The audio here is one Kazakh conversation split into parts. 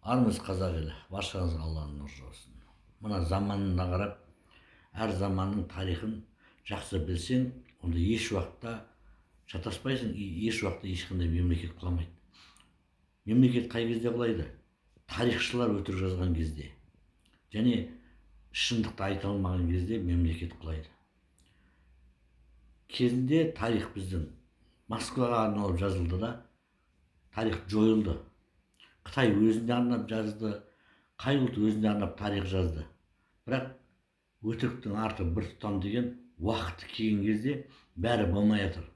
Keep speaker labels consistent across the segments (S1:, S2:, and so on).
S1: Армысыз қазақ елі, баршаңызға Алланың нұры болсын. Мына заманына қарап, әр заманның тарихын жақсы білсең, онда еш уақытта шатаспайсың, еш уақытта ешқандай мемлекет құламайды. Мемлекет қай кезде құлайды? Тарихшылар өтірік жазған кезде, және шындықты айта алмаған кезде мемлекет құлайды. Кезінде тарих біздің Москваға арналып жазылды да, тарих жойылды. Қытай өзіне арнап жазды, қай ұлт өзіне арнап тарих жазды. Бірақ өтіріктің арты бір тұтам деген уақыты келген кезде бәрі болмай жатыр.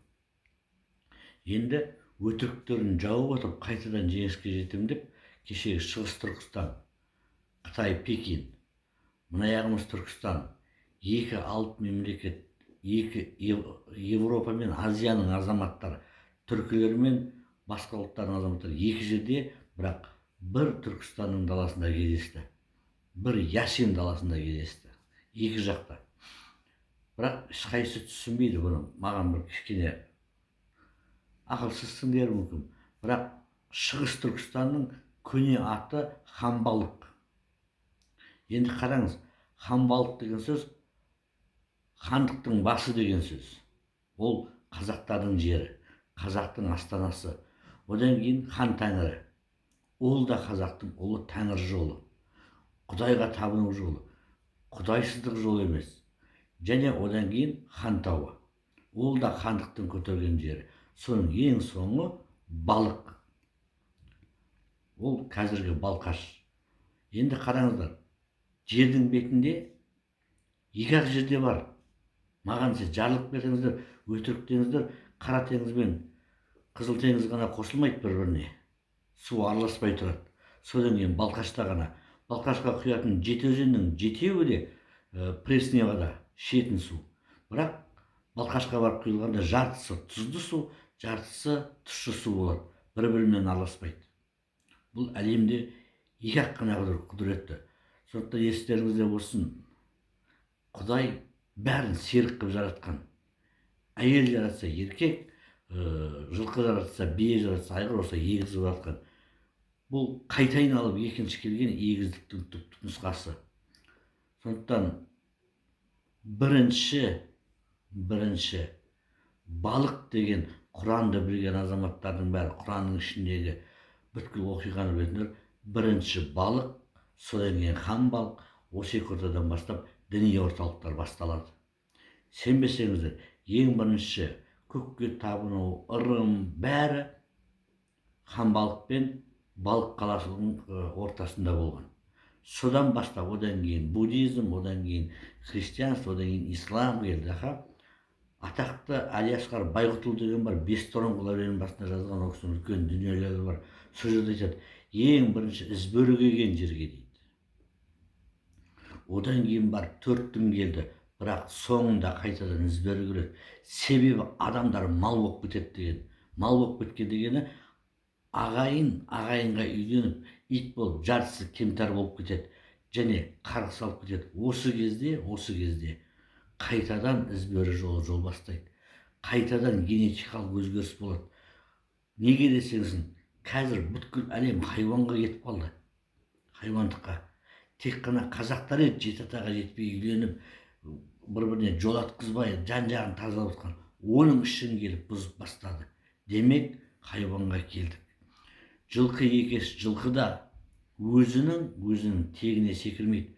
S1: Енді өтіріктерін жауып отырып қайтадан жеңіске жетем деп, кешегі шығыс Түркістан, Қытай, Пекин, мына жағымыз Түркістан, екі алып мемлекет, екі Европа мен Азияның азаматтары, түркілер мен басқа ұлттардың азаматтары екі жерде, бірақ бір Түркістанның даласында кездесті, бір Ясин даласында кездесті, екі жақта. Бірақ ешқайсысы түсінбейді бұны. Маған бір кішкене ақылсызсың дер мүмкін. Бірақ шығыс Түркістанның көне аты Ханбалық. Енді қараңыз, Ханбалық деген сөз хандықтың басы деген сөз. Ол қазақтардың жері, қазақтың астанасы. Одан кейін хан тәңірі. Ол да қазақтың ұлы тәңір жолы, құдайға табыну жолы, құдайсыздық жолы емес. Және одан кейін хан тауы. Ол да хандықтың көтерген жері. Соның ең соңы балық. Ол қазіргі Балқаш. Енді қараңыздар, жердің бетінде екі-ақ жерде бар. Маған сіз жарлық берсеңіздер, өтірік деңіздер, Қара теңіз бен Қызыл теңіз ғана қосылмайды бір-біріне. Су араласпай тұрады. Содан кейін Балқашта ғана. Балқашқа құятын жеті өзеннің жетеуі де Пресневада ішетін су. Бірақ Балқашқа барып құйылғанда жартысы тұзды су, жартысы тұщы су болады. Бір-бірімен араласпайды. Бұл әлемде екі-ақ қана құдіретті. Сондықтан естеріңізде болсын, Құдай бәрін серік қылып жаратқан. Әйел жаратса еркек, жылқы жаратса бие, жаратса айғыр, болса егіз жаратқан. Бұл қайта айналып екінші келген егіздіктің түптік нұсқасы. Сондықтан бірінші балық деген Құранды білген азаматтардың бәрі Құранның ішіндегі бүткіл оқиғаны білетіндер. Бірінші балық, содан кейін Ханбалық, осы екі ортадан бастап діни орталықтар басталады. Сенбесеңіздер, ең бірінші көкке табыну, ырым бәрі Ханбалық пен Балық қаласының ортасында болған. Содан бастап, одан кейін буддизм, одан кейін христианство, одан кейін ислам келді. Атақты Әлиасқар Байғұтұлы деген бар, Бесторон құлабенің басында жазған оқысын үлкен дүниелері бар. Сол жерде айтады, ең бірінші ізбөрі келген жерге дейді. Одан кейін бар төрттің келді, бірақ соңында қайтадан ізбөрі келеді. Себебі адамдар мал болып кетеді деген. Мал болып кеткен дегені ағайынға үйленіп, ит болып, жартысы кемтар болып кетеді, және қарғыс алып кетеді. Осы кезде қайтадан ізбөрі жол бастайды. Қайтадан генетикалық өзгеріс болады. Неге десеңізін, қазір бүткіл әлем хайуанға кетіп қалды. Хайуандыққа. Тек қана қазақтар еді жеті атаға жетпей үйленіп, бір-біріне жол атқызбай, жан-жағын тазалап отқан. Оның ішін келіп бұзып бастады. Демек, хайуанға келдік. Жылқы екеш, жылқы да өзінің тегіне секірмейді.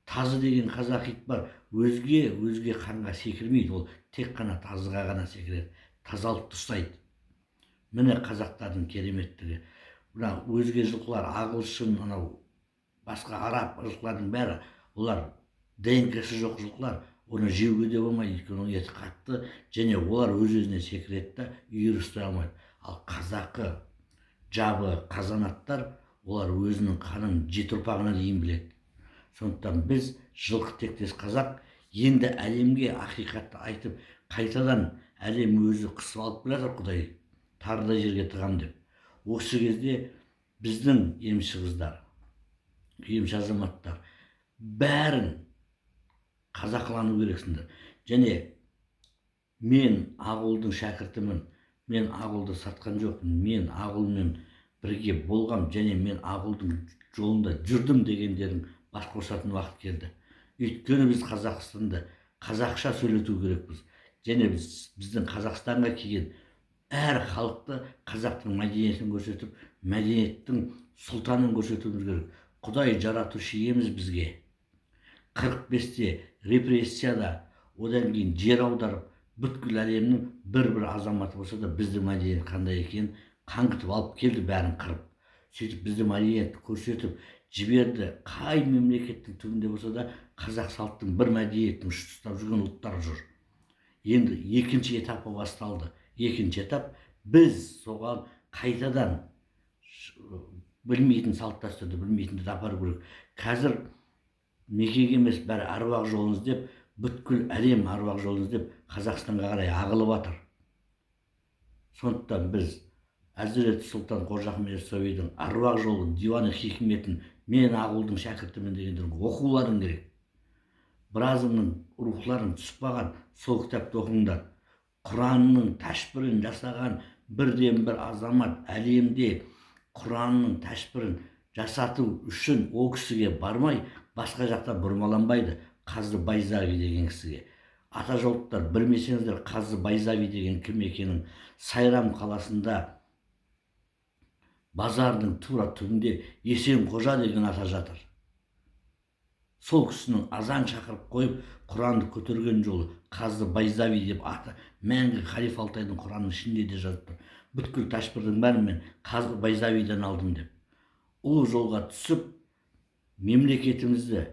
S1: Тазы деген қазақ ит бар, өзге қанға секірмейді, ол тек қана тазыға ғана секіреді, тазалықты ұстайды. Міне қазақтардың кереметтігі. Өзге жылқылар, ағылшын, басқа араб жылқылардың бәрі, олар ДНК-сы жоқ жылқылар, оны жеуге де болмайды, өйткені еті қатты, және олар өз-өзіне секіреді, үйір ұстай алмайды. Ал қазақы жабы қазанаттар, олар өзінің қанын жеті ұрпағына дейін біледі. Сондықтан біз жылқы тектес қазақ енді әлемге ақиқатты айтып, қайтадан әлем өзі қысып алып келатыр, Құдай тарыдай жерге тығам деп. Осы кезде біздің емші қыздар, емші азаматтар бәрін қазақылану керексіңдер. Және мен Ағұлдың шәкіртімін, мен Ағұлды сатқан жоқпын, мен Ағұлмен бірге болғам, және мен Ағұлдың жолында жүрдім дегендерің бас қосатын уақыт келді. Өйткені біз Қазақстанды қазақша сөйлету керекпіз. Және біздің Қазақстанға келген әр халықты қазақтың мәдениетін көрсетіп, мәдениеттің сұлтанын көрсетуіміз керек. Құдай жаратушы иеміз бізге 45-те репрессияда, одан кейін жер аударып, бүткіл әлемнің бір азаматы болса да біздің мәдениет қандай екенін қаңғытып алып келді, бәрін қырып. Сөйтіп біздің мәдениетті көрсетіп жіберді. Қай мемлекеттің түбінде болса да қазақ салттың бір мәдениеттің ұштап жүрген ұлттар жүр. Енді екінші этапы басталды. Екінші этап біз соған қайтадан білмейтін салт дәстүрді білмейтінді апару керек. Қазір мекеге емес, бәрі аруақ жолын іздеп, бүткіл әлем аруақ жолын іздеп Қазақстанға қарай ағылып жатыр. Сондықтан біз Әзірет Сұлтан Қожа Ахмет Яссауидің аруақ жолын, диваны хикметін, мен Ақұлдың шәкіртімін дегендерін оқуларың керек. Біразының рухларын түсіп қалған сол кітапты оқыңдар. Құранның тәшбірін жасаған бірден бір азамат әлемде Құранның тәшбірін жасату үшін ол кісіге бармай, басқа жақта бұрмаланбайды. Қазы Байзави деген кісіге. Ата жолдықтар білмесеңіздер, Қазы Байзави деген кім екенін Сайрам қаласында базардың тура түбінде Есен Қожа деген ата жатыр. Сол кісінің азан шақырып қойып, Құранды көтерген жолы Қазы Байзави деп аты. Мәңгі Халифа Алтайдың Құранның ішінде де жазып тұр. Бүткіл тәшбірдің бәрін мен Қазы Байзавиден алдым деп. Ұлы жолға түсіп, мемлекетімізді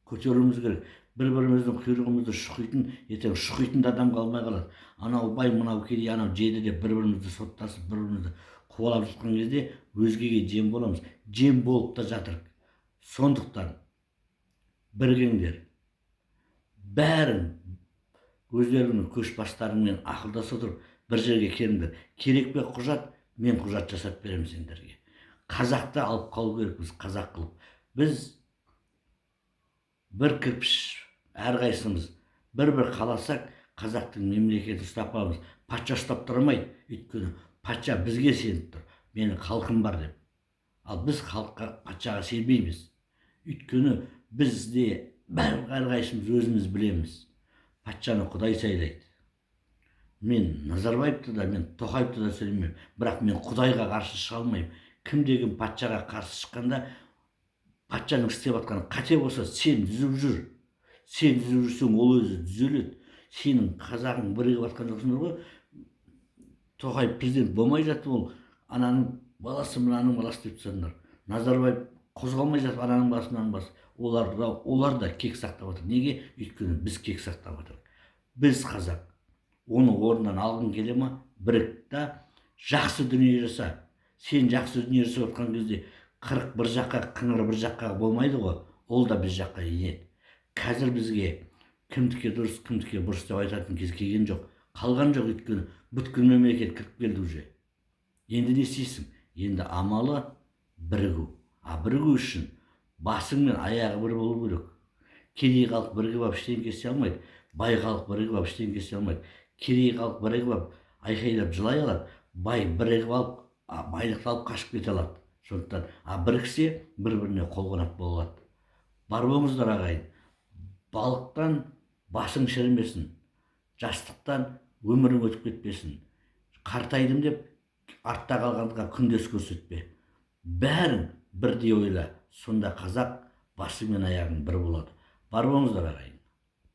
S1: көтеруіміз керек. Бір-біріміздің құйрығымызды шұқитын, ертең шұқитын адам қалмай қалады. Анау бай, мынау кедей, анау жеді деп бір-бірімізді соттасып, бір-бірімізді қуалап жатқан кезде өзгеге жем боламыз. Жем болып та жатыр. Сондықтан біргеңдер, бәрін өздерінің көшбастарымен ақылдаса отырып бір жерге келіңдер. Керек пе құжат, мен құжат жасап беремін сендерге. Қазақты алып қалу керекпіз, қазақ қылып. Біз бір кірпіш, әрқайсымыз бір қаласақ, қазақтың мемлекетін ұстап қаламыз. Патша ұстап тұрмайды, өйткені патша бізге сеніп тұр, менің халқым бар деп. Ал біз халыққа, патшаға сенбейміз. Өйткені бізде әрқайсымыз өзіміз білеміз. Патшаны Құдай сайлайды. Мен Назарбаевты да, мен Тоқаевты да сөйлемеймін, бірақ мен Құдайға қарсы шыға алмаймын. Кім-деген патшаға қарсы шыққанда, патшаның істеп жатқаны қате болса, сен түзіп жүр. Сен түзіп жүрсең, ол өзі түзеледі. Сенің қазағың бірігіп жатқан жоқсыңдар ғой. Тоқаев президент болмай жатып, ол ананың баласы, мынаның баласы деп тұрсаңдар. Назарбаев қозғалмай жатып, ананың баласы, мынаның баласы. Олар да кек сақтап жатыр. Неге? Өйткені біз кек сақтап жатырмыз. Біз қазақ. Оны орнынан алғың келе ма? Бірік та жақсы дүние жаса. Сен жақсы дүние жасап отқан кезде 40 бір жаққа, қыңыр бір жаққа болмайды ғой. Ол да біз жаққа енеді. Қазір бізге кімдікі дұрыс, кімдікі бұрыс деп айтатын кез келген жоқ. Қалған жоқ, өйткені бүткіл мемлекет кіріп келді уже. Енді не істейсің? Енді амалы бірігу. Бірігу үшін басың мен аяғы бір болу керек. Кедей халық бірігіп алып ештеңе кесе алмайды. Бай халық бірігіп алып ештеңе кесе алмайды. Кедей халық бірігіп алып айқайлап жылай алады. Бай бірігіп алып байлықты алып қашып кете алады. Сондықтан біріксе бір-біріне қол қанат бола алады. Бар болыңыздар ағайын. Балықтан басың шірімесін. Жастықтан өмірің өтіп кетпесін. Қартайдым деп артта қалғандарға күндес көрсетпе. Бәрін бірдей ойла. Сонда қазақ басы мен аяғың бір болады. Бар болыңыздар ағайын.